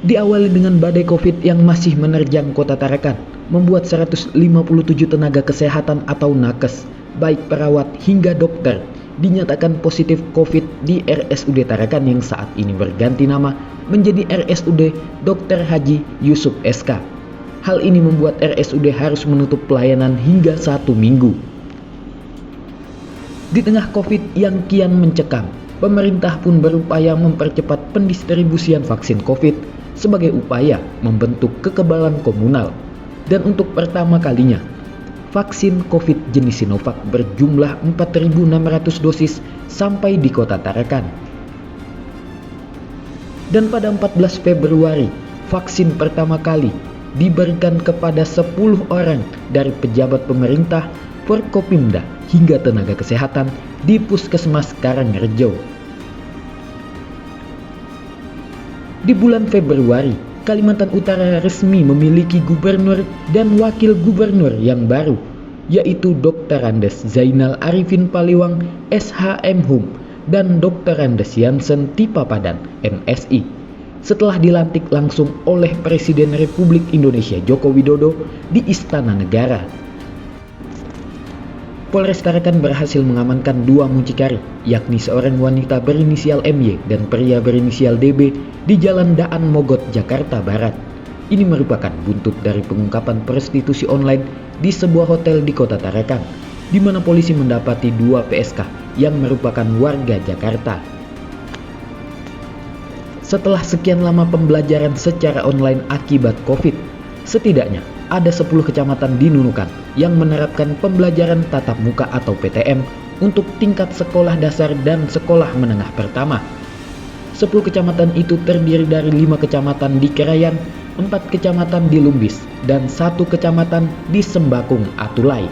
Diawali dengan badai COVID yang masih menerjang kota Tarakan, membuat 157 tenaga kesehatan atau nakes, baik perawat hingga dokter, dinyatakan positif COVID di RSUD Tarakan yang saat ini berganti nama menjadi RSUD Dr. Haji Yusuf SK. Hal ini membuat RSUD harus menutup pelayanan hingga 1 minggu. Di tengah COVID yang kian mencekam, pemerintah pun berupaya mempercepat pendistribusian vaksin COVID sebagai upaya membentuk kekebalan komunal. Dan untuk pertama kalinya, vaksin COVID jenis Sinovac berjumlah 4.600 dosis sampai di kota Tarakan. Dan pada 14 Februari, vaksin pertama kali diberikan kepada 10 orang dari pejabat pemerintah, Forkopimda, hingga tenaga kesehatan di Puskesmas Karangrejo. Di bulan Februari, Kalimantan Utara resmi memiliki gubernur dan wakil gubernur yang baru, yaitu Dr. Andes Zainal Arifin Paliwang SHM Hum dan Dr. Andes Jansen Tipapadan MSI, setelah dilantik langsung oleh Presiden Republik Indonesia Joko Widodo di Istana Negara. Polres Tarakan berhasil mengamankan 2 mucikari, yakni seorang wanita berinisial MY dan pria berinisial DB di Jalan Daan Mogot, Jakarta Barat. Ini merupakan buntut dari pengungkapan prostitusi online di sebuah hotel di kota Tarakan, di mana polisi mendapati 2 PSK yang merupakan warga Jakarta. Setelah sekian lama pembelajaran secara online akibat COVID, setidaknya ada 10 kecamatan di Nunukan yang menerapkan pembelajaran tatap muka atau PTM untuk tingkat sekolah dasar dan sekolah menengah pertama. 10 kecamatan itu terdiri dari 5 kecamatan di Kerayan, 4 kecamatan di Lumbis, dan 1 kecamatan di Sembakung Atulai.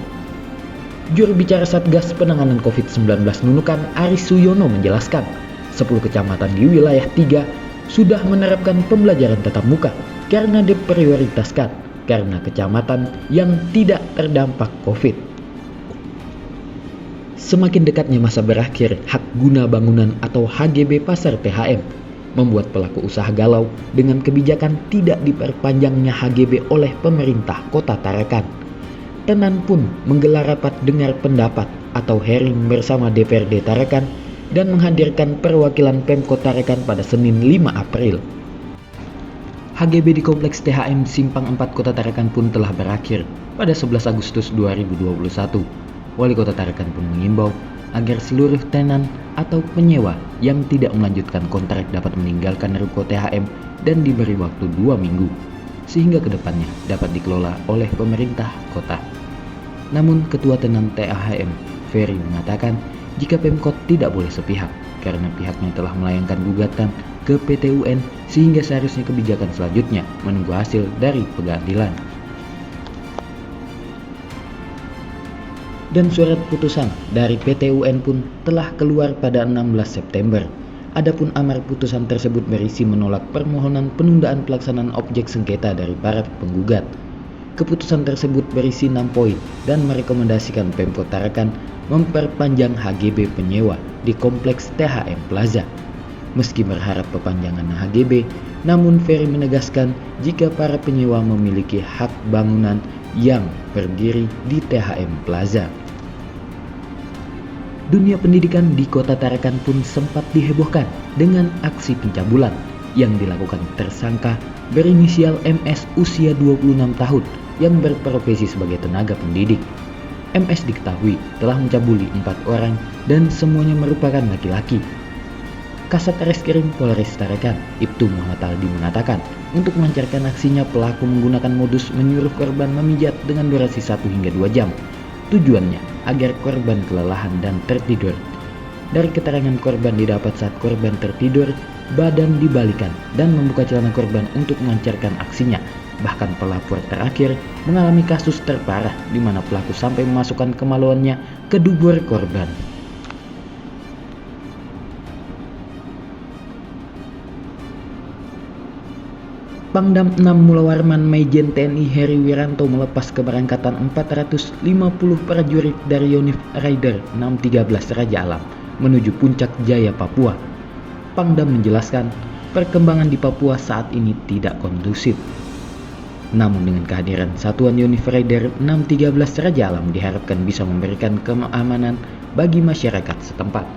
Juru bicara Satgas Penanganan COVID-19 Nunukan, Aris Suyono menjelaskan, 10 kecamatan di wilayah 3 sudah menerapkan pembelajaran tatap muka karena diprioritaskan karena kecamatan yang tidak terdampak COVID. Semakin dekatnya masa berakhir hak guna bangunan atau HGB Pasar THM membuat pelaku usaha galau dengan kebijakan tidak diperpanjangnya HGB oleh pemerintah kota Tarakan. Tenan pun menggelar rapat dengar pendapat atau hearing bersama DPRD Tarakan dan menghadirkan perwakilan Pemkot Tarakan pada Senin 5 April. HGB di Kompleks THM Simpang 4 Kota Tarakan pun telah berakhir pada 11 Agustus 2021. Wali Kota Tarakan pun mengimbau agar seluruh tenan atau penyewa yang tidak melanjutkan kontrak dapat meninggalkan ruko THM dan diberi waktu 2 minggu, sehingga kedepannya dapat dikelola oleh pemerintah kota. Namun Ketua Tenan THM, Ferry, mengatakan jika Pemkot tidak boleh sepihak karena pihaknya telah melayangkan gugatan ke PT UN sehingga seharusnya kebijakan selanjutnya menunggu hasil dari pengadilan. Dan surat putusan dari PT UN pun telah keluar pada 16 September. Adapun amar putusan tersebut berisi menolak permohonan penundaan pelaksanaan objek sengketa dari para penggugat. Keputusan tersebut berisi 6 poin dan merekomendasikan Pemkot Tarakan memperpanjang HGB penyewa di Kompleks THM Plaza. Meski berharap perpanjangan HGB, namun Ferry menegaskan jika para penyewa memiliki hak bangunan yang berdiri di THM Plaza. Dunia pendidikan di kota Tarakan pun sempat dihebohkan dengan aksi pencabulan yang dilakukan tersangka berinisial MS usia 26 tahun yang berprofesi sebagai tenaga pendidik. MS diketahui telah mencabuli 4 orang dan semuanya merupakan laki-laki. Kasat Reskrim Polres Tarakan, Ibtu Muhammad Aldi, mengatakan untuk melancarkan aksinya pelaku menggunakan modus menyuruh korban memijat dengan durasi 1 hingga 2 jam. Tujuannya agar korban kelelahan dan tertidur. Dari keterangan korban didapat saat korban tertidur, badan dibalikan dan membuka celana korban untuk melancarkan aksinya. Bahkan pelapor terakhir mengalami kasus terparah di mana pelaku sampai memasukkan kemaluannya ke dubur korban. Pangdam 6 Mulawarman Majen TNI Heri Wiranto melepas keberangkatan 450 prajurit dari Yonif Raider 613 Raja Alam menuju Puncak Jaya, Papua. Pangdam menjelaskan perkembangan di Papua saat ini tidak kondusif. Namun dengan kehadiran Satuan Unifieder 613 Raja Alam diharapkan bisa memberikan keamanan bagi masyarakat setempat.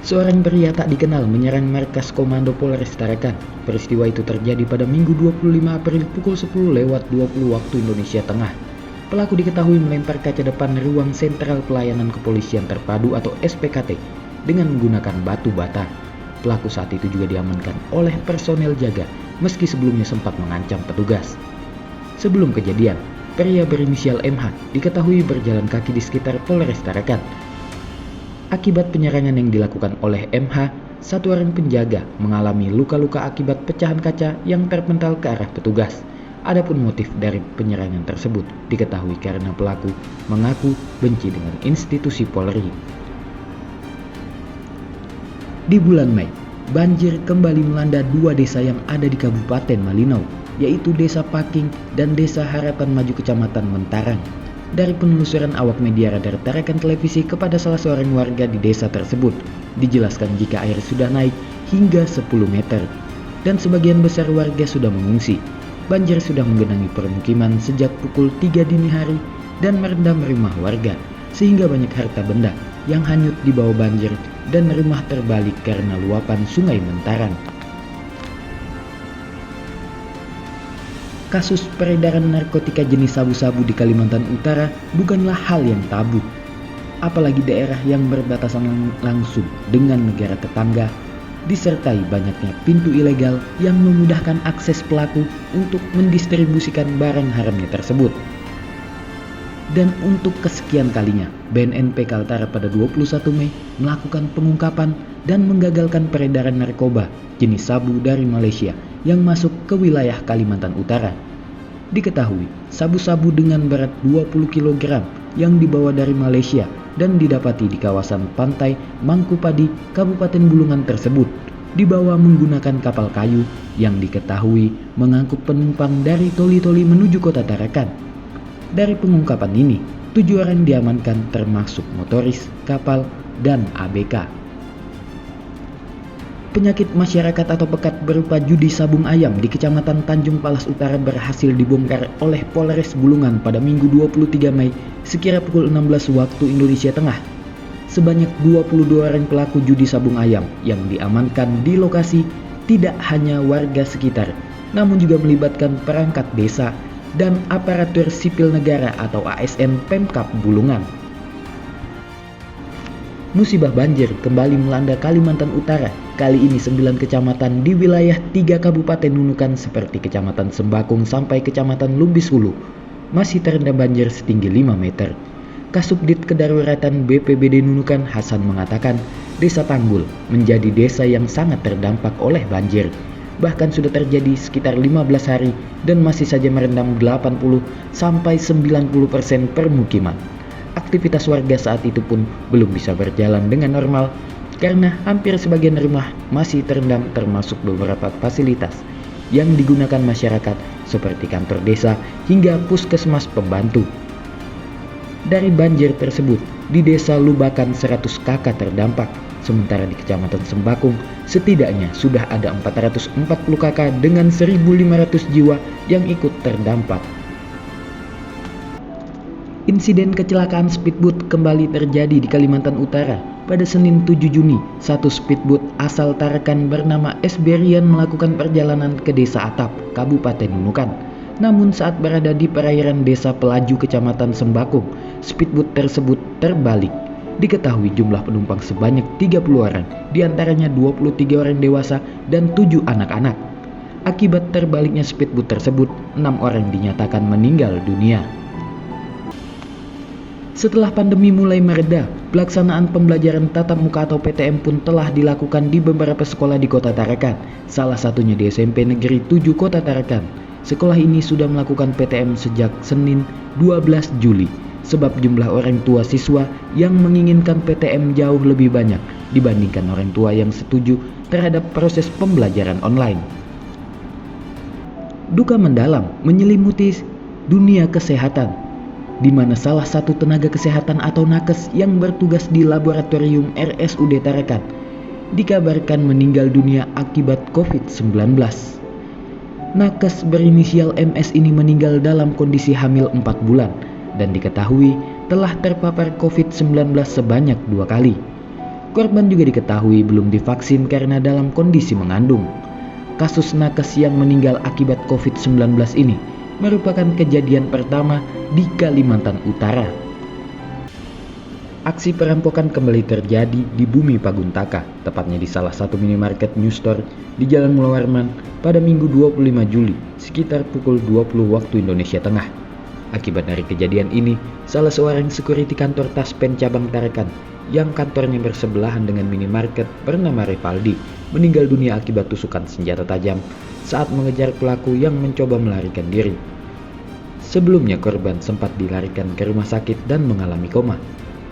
Seorang pria tak dikenal menyerang markas Komando Polres Tarakan. Peristiwa itu terjadi pada Minggu 25 April pukul 10:20 waktu Indonesia Tengah. Pelaku diketahui melempar kaca depan ruang Sentral Pelayanan Kepolisian Terpadu atau SPKT dengan menggunakan batu bata. Pelaku saat itu juga diamankan oleh personel jaga meski sebelumnya sempat mengancam petugas. Sebelum kejadian, pria berinisial MH diketahui berjalan kaki di sekitar Polres Tarakan. Akibat penyerangan yang dilakukan oleh MH, satu orang penjaga mengalami luka-luka akibat pecahan kaca yang terpental ke arah petugas. Adapun motif dari penyerangan tersebut diketahui karena pelaku mengaku benci dengan institusi Polri. Di bulan Mei, banjir kembali melanda dua desa yang ada di Kabupaten Malinau, yaitu Desa Paking dan Desa Harapan Maju Kecamatan Mentarang. Dari penelusuran awak media Radar Tarakan Televisi kepada salah seorang warga di desa tersebut, dijelaskan jika air sudah naik hingga 10 meter dan sebagian besar warga sudah mengungsi. Banjir sudah menggenangi permukiman sejak pukul 3 dini hari dan merendam rumah warga, sehingga banyak harta benda yang hanyut di bawah banjir dan rumah terbalik karena luapan Sungai Mentarang. Kasus peredaran narkotika jenis sabu-sabu di Kalimantan Utara bukanlah hal yang tabu, apalagi daerah yang berbatasan langsung dengan negara tetangga, disertai banyaknya pintu ilegal yang memudahkan akses pelaku untuk mendistribusikan barang haramnya tersebut. Dan untuk kesekian kalinya, BNNP Kaltara pada 21 Mei melakukan pengungkapan dan menggagalkan peredaran narkoba jenis sabu dari Malaysia yang masuk ke wilayah Kalimantan Utara. Diketahui, sabu-sabu dengan berat 20 kg yang dibawa dari Malaysia dan didapati di kawasan pantai Mangkupadi, Kabupaten Bulungan tersebut dibawa menggunakan kapal kayu yang diketahui mengangkut penumpang dari Toli-Toli menuju kota Tarakan. Dari pengungkapan ini, 7 orang diamankan termasuk motoris, kapal, dan ABK. Penyakit masyarakat atau pekat berupa judi sabung ayam di Kecamatan Tanjung Palas Utara berhasil dibongkar oleh Polres Bulungan pada Minggu 23 Mei sekira pukul 16 waktu Indonesia Tengah. Sebanyak 22 orang pelaku judi sabung ayam yang diamankan di lokasi tidak hanya warga sekitar, namun juga melibatkan perangkat desa dan aparatur sipil negara atau ASN Pemkab Bulungan. Musibah banjir kembali melanda Kalimantan Utara. Kali ini 9 kecamatan di wilayah 3 kabupaten Nunukan seperti Kecamatan Sembakung sampai Kecamatan Lumbis Hulu masih terendam banjir setinggi 5 meter. Kasubdit Kedaruratan BPBD Nunukan Hasan mengatakan Desa Tanggul menjadi desa yang sangat terdampak oleh banjir. Bahkan sudah terjadi sekitar 15 hari dan masih saja merendam 80-90% permukiman. Aktivitas warga saat itu pun belum bisa berjalan dengan normal karena hampir sebagian rumah masih terendam termasuk beberapa fasilitas yang digunakan masyarakat seperti kantor desa hingga puskesmas pembantu. Dari banjir tersebut, di Desa Lubakan 100 kakak terdampak, sementara di Kecamatan Sembakung setidaknya sudah ada 440 kakak dengan 1.500 jiwa yang ikut terdampak. Insiden kecelakaan speedboat kembali terjadi di Kalimantan Utara. Pada Senin 7 Juni, satu speedboat asal Tarakan bernama Esberian melakukan perjalanan ke Desa Atap, Kabupaten Nunukan. Namun saat berada di perairan Desa Pelaju, Kecamatan Sembakung, speedboat tersebut terbalik. Diketahui jumlah penumpang sebanyak 30 orang, diantaranya 23 orang dewasa dan 7 anak-anak. Akibat terbaliknya speedboat tersebut, 6 orang dinyatakan meninggal dunia. Setelah pandemi mulai mereda, pelaksanaan pembelajaran tatap muka atau PTM pun telah dilakukan di beberapa sekolah di Kota Tarakan, salah satunya di SMP Negeri 7 Kota Tarakan. Sekolah ini sudah melakukan PTM sejak Senin 12 Juli, sebab jumlah orang tua siswa yang menginginkan PTM jauh lebih banyak dibandingkan orang tua yang setuju terhadap proses pembelajaran online. Duka mendalam menyelimuti dunia kesehatan. di mana salah satu tenaga kesehatan atau nakes yang bertugas di laboratorium RSUD Tarakan dikabarkan meninggal dunia akibat COVID-19. Nakes berinisial MS ini meninggal dalam kondisi hamil 4 bulan dan diketahui telah terpapar COVID-19 sebanyak 2 kali. Korban juga diketahui belum divaksin karena dalam kondisi mengandung. Kasus nakes yang meninggal akibat COVID-19 ini merupakan kejadian pertama di Kalimantan Utara. Aksi perampokan kembali terjadi di Bumi Paguntaka, tepatnya di salah satu minimarket New Store di Jalan Mulawarman pada Minggu 25 Juli sekitar pukul 20 waktu Indonesia Tengah. Akibat dari kejadian ini, salah seorang security kantor Taspen cabang Tarakan yang kantornya bersebelahan dengan minimarket bernama Rivaldi meninggal dunia akibat tusukan senjata tajam saat mengejar pelaku yang mencoba melarikan diri. Sebelumnya korban sempat dilarikan ke rumah sakit dan mengalami koma,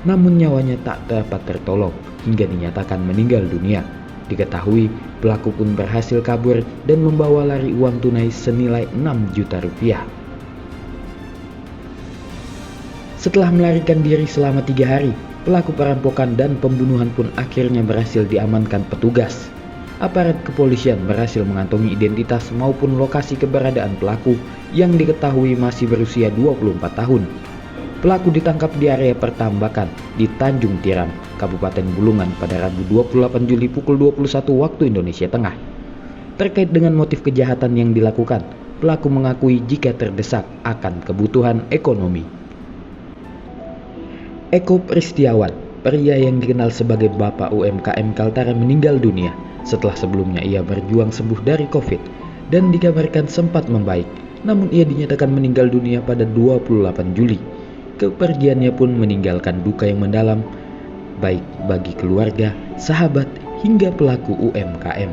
namun nyawanya tak dapat tertolong hingga dinyatakan meninggal dunia. Diketahui pelaku pun berhasil kabur dan membawa lari uang tunai senilai 6 juta rupiah. Setelah melarikan diri selama 3 hari, pelaku perampokan dan pembunuhan pun akhirnya berhasil diamankan petugas. Aparat kepolisian berhasil mengantongi identitas maupun lokasi keberadaan pelaku yang diketahui masih berusia 24 tahun. Pelaku ditangkap di area pertambakan di Tanjung Tiram, Kabupaten Bulungan pada Rabu 28 Juli pukul 21 waktu Indonesia Tengah. Terkait dengan motif kejahatan yang dilakukan, pelaku mengakui jika terdesak akan kebutuhan ekonomi. Eko Pristiawan, pria yang dikenal sebagai Bapak UMKM Kaltara meninggal dunia setelah sebelumnya ia berjuang sembuh dari COVID dan dikabarkan sempat membaik, namun ia dinyatakan meninggal dunia pada 28 Juli. Kepergiannya pun meninggalkan duka yang mendalam, baik bagi keluarga, sahabat, hingga pelaku UMKM.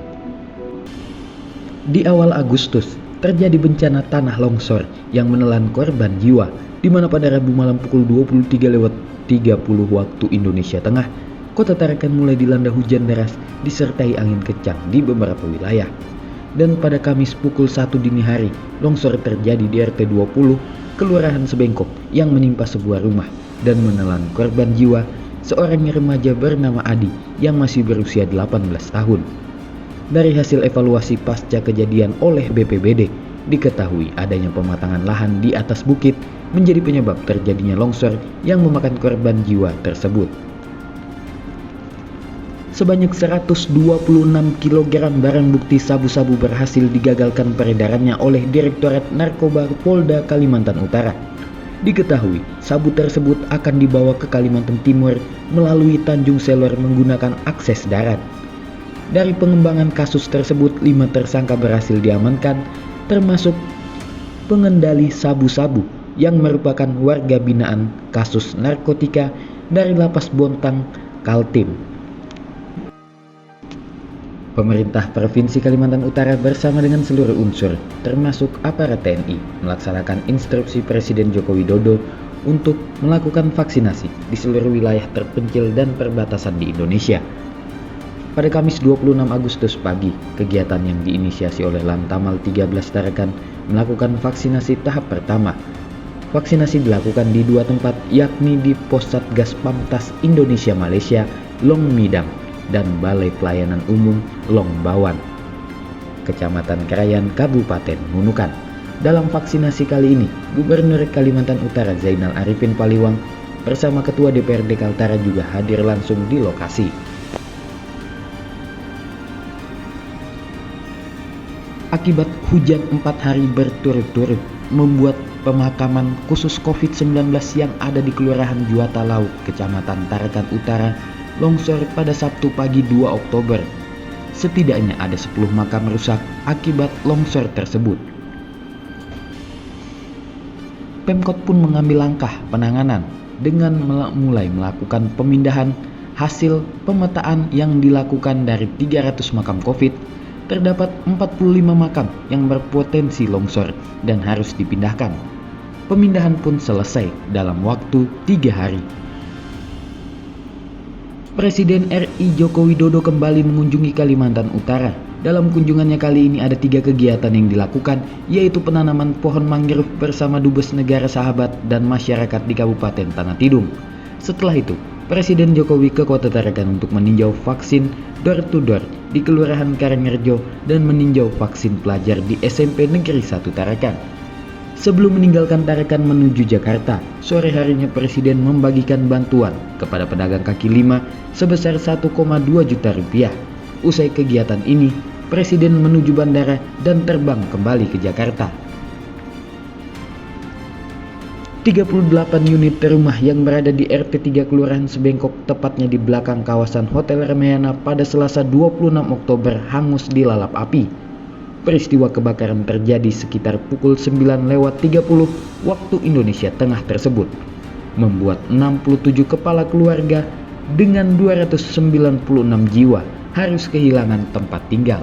Di awal Agustus, terjadi bencana tanah longsor yang menelan korban jiwa, di mana pada Rabu malam pukul 23:30 waktu Indonesia Tengah, Kota Tarakan mulai dilanda hujan deras disertai angin kencang di beberapa wilayah. Dan pada Kamis pukul 1 dini hari, longsor terjadi di RT 20, Kelurahan Sebengkok yang menimpa sebuah rumah dan menelan korban jiwa seorang remaja bernama Adi yang masih berusia 18 tahun. Dari hasil evaluasi pasca kejadian oleh BPBD, diketahui adanya pematangan lahan di atas bukit menjadi penyebab terjadinya longsor yang memakan korban jiwa tersebut. Sebanyak 126 kg barang bukti sabu-sabu berhasil digagalkan peredarannya oleh Direktorat Narkoba Polda Kalimantan Utara. Diketahui, sabu tersebut akan dibawa ke Kalimantan Timur melalui Tanjung Selor menggunakan akses darat. Dari pengembangan kasus tersebut, 5 tersangka berhasil diamankan, termasuk pengendali sabu-sabu yang merupakan warga binaan kasus narkotika dari Lapas Bontang, Kaltim. Pemerintah Provinsi Kalimantan Utara bersama dengan seluruh unsur, termasuk aparat TNI, melaksanakan instruksi Presiden Joko Widodo untuk melakukan vaksinasi di seluruh wilayah terpencil dan perbatasan di Indonesia. Pada Kamis 26 Agustus pagi, kegiatan yang diinisiasi oleh Lantamal 13 Tarakan melakukan vaksinasi tahap pertama. Vaksinasi dilakukan di 2 tempat, yakni di Pos Satgas Pamtas Indonesia Malaysia, Long Midang, dan Balai Pelayanan Umum Long Bawan, Kecamatan Krayan, Kabupaten Nunukan. Dalam vaksinasi kali ini, Gubernur Kalimantan Utara Zainal Arifin Paliwang bersama Ketua DPRD Kaltara juga hadir langsung di lokasi. Akibat hujan 4 hari berturut-turut membuat pemakaman khusus COVID-19 yang ada di Kelurahan Juata Laut, Kecamatan Tarakan Utara, longsor pada Sabtu pagi 2 Oktober. Setidaknya ada 10 makam rusak akibat longsor tersebut. Pemkot pun mengambil langkah penanganan dengan mulai melakukan pemindahan. Hasil pemetaan yang dilakukan dari 300 makam COVID, terdapat 45 makam yang berpotensi longsor dan harus dipindahkan. Pemindahan pun selesai dalam waktu 3 hari. Presiden RI Joko Widodo kembali mengunjungi Kalimantan Utara Dalam kunjungannya kali ini ada 3 kegiatan yang dilakukan, yaitu penanaman pohon mangrove bersama Dubes Negara Sahabat dan masyarakat di Kabupaten Tanah Tidung. Setelah itu, Presiden Jokowi ke Kota Tarakan untuk meninjau vaksin door to door di Kelurahan Karangrejo dan meninjau vaksin pelajar di SMP Negeri 1 Tarakan. Sebelum meninggalkan Tarakan menuju Jakarta, sore harinya Presiden membagikan bantuan kepada pedagang kaki lima sebesar 1,2 juta rupiah. Usai kegiatan ini, Presiden menuju bandara dan terbang kembali ke Jakarta. 38 unit rumah yang berada di RT 3 Kelurahan Sebengkok, tepatnya di belakang kawasan Hotel Ramayana pada Selasa 26 Oktober hangus dilalap api. Peristiwa kebakaran terjadi sekitar pukul 9:30 waktu Indonesia Tengah tersebut, membuat 67 kepala keluarga dengan 296 jiwa harus kehilangan tempat tinggal.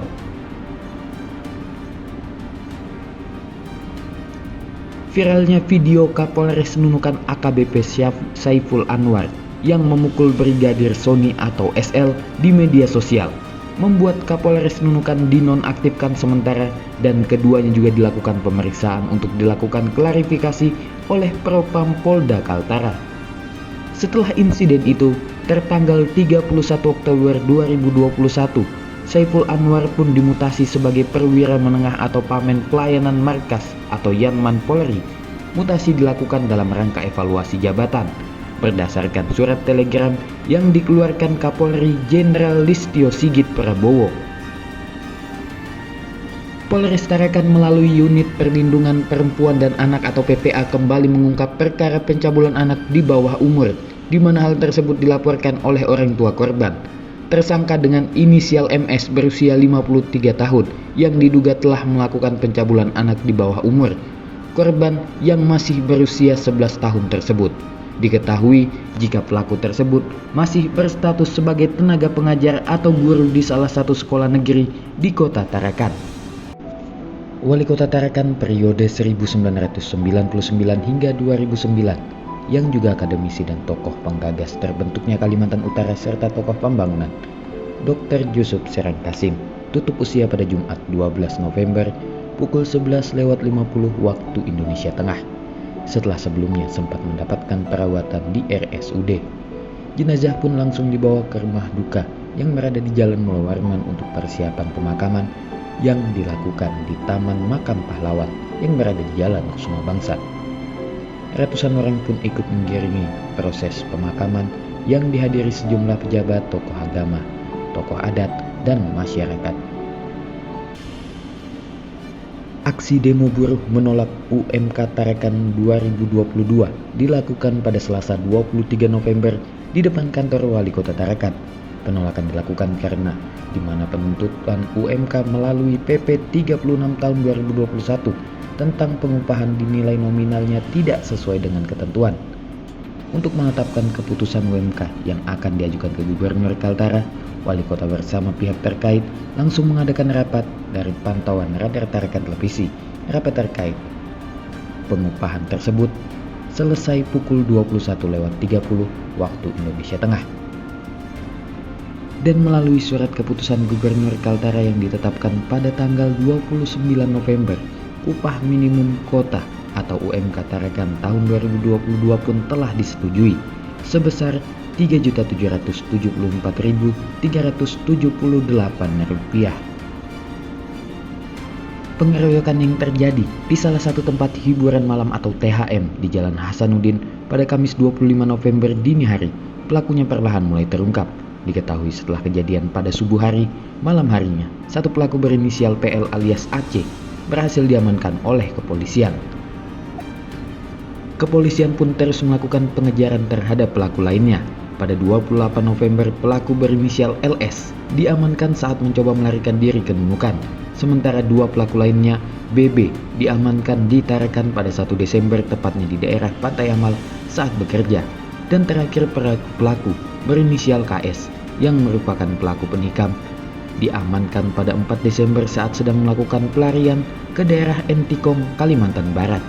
Viralnya video Kapolres Nunukan AKBP Saiful Anwar yang memukul Brigadir Sony atau SL di media sosial membuat Kapolres Nunukan dinonaktifkan sementara dan keduanya juga dilakukan pemeriksaan untuk dilakukan klarifikasi oleh Propam Polda Kaltara. Setelah insiden itu, tertanggal 31 Oktober 2021, Saiful Anwar pun dimutasi sebagai perwira menengah atau Pamen Pelayanan Markas atau Yanman Polri. Mutasi dilakukan dalam rangka evaluasi jabatan berdasarkan surat telegram yang dikeluarkan Kapolri Jenderal Listio Sigit Prabowo. Polres Tarakan melalui unit perlindungan perempuan dan anak atau PPA kembali mengungkap perkara pencabulan anak di bawah umur, di mana hal tersebut dilaporkan oleh orang tua korban. Tersangka dengan inisial MS berusia 53 tahun yang diduga telah melakukan pencabulan anak di bawah umur korban yang masih berusia 11 tahun tersebut. Diketahui jika pelaku tersebut masih berstatus sebagai tenaga pengajar atau guru di salah satu sekolah negeri di Kota Tarakan. Wali Kota Tarakan periode 1999 hingga 2009 yang juga akademisi dan tokoh penggagas terbentuknya Kalimantan Utara serta tokoh pembangunan, Dr. Yusuf Serang Kasim, tutup usia pada Jumat 12 November pukul 11:50 waktu Indonesia Tengah. Setelah sebelumnya sempat mendapatkan perawatan di RSUD, jenazah pun langsung dibawa ke rumah duka yang berada di Jalan Mulawarman untuk persiapan pemakaman yang dilakukan di Taman Makam Pahlawan yang berada di Jalan Kusuma Bangsa. Ratusan orang pun ikut mengiringi proses pemakaman yang dihadiri sejumlah pejabat, tokoh agama, tokoh adat, dan masyarakat. Aksi demo buruh menolak UMK Tarakan 2022 dilakukan pada Selasa 23 November di depan kantor Wali Kota Tarakan. Penolakan dilakukan karena di mana penuntutan UMK melalui PP 36 tahun 2021 tentang pengupahan dinilai nominalnya tidak sesuai dengan ketentuan. Untuk menetapkan keputusan UMK yang akan diajukan ke Gubernur Kaltara, Wali Kota bersama pihak terkait langsung mengadakan rapat dari pantauan radar Tarakan Televisi. Rapat terkait pengupahan tersebut selesai pukul 21:30 waktu Indonesia Tengah. Dan melalui surat keputusan Gubernur Kaltara yang ditetapkan pada tanggal 29 November, upah minimum kota atau UMK Tarakan tahun 2022 pun telah disetujui sebesar Rp3.774.378. Pengeroyokan yang terjadi di salah satu tempat hiburan malam atau THM di Jalan Hasanuddin pada Kamis 25 November dini hari, pelakunya perlahan mulai terungkap. Diketahui setelah kejadian pada subuh hari, malam harinya, satu pelaku berinisial PL alias AC berhasil diamankan oleh kepolisian. Kepolisian pun terus melakukan pengejaran terhadap pelaku lainnya. Pada 28 November, pelaku berinisial LS diamankan saat mencoba melarikan diri ke Nunukan. Sementara dua pelaku lainnya, BB, diamankan di Tarakan pada 1 Desember tepatnya di daerah Pantai Amal saat bekerja. Dan terakhir pelaku berinisial KS yang merupakan pelaku penikam diamankan pada 4 Desember saat sedang melakukan pelarian ke daerah Entikong, Kalimantan Barat.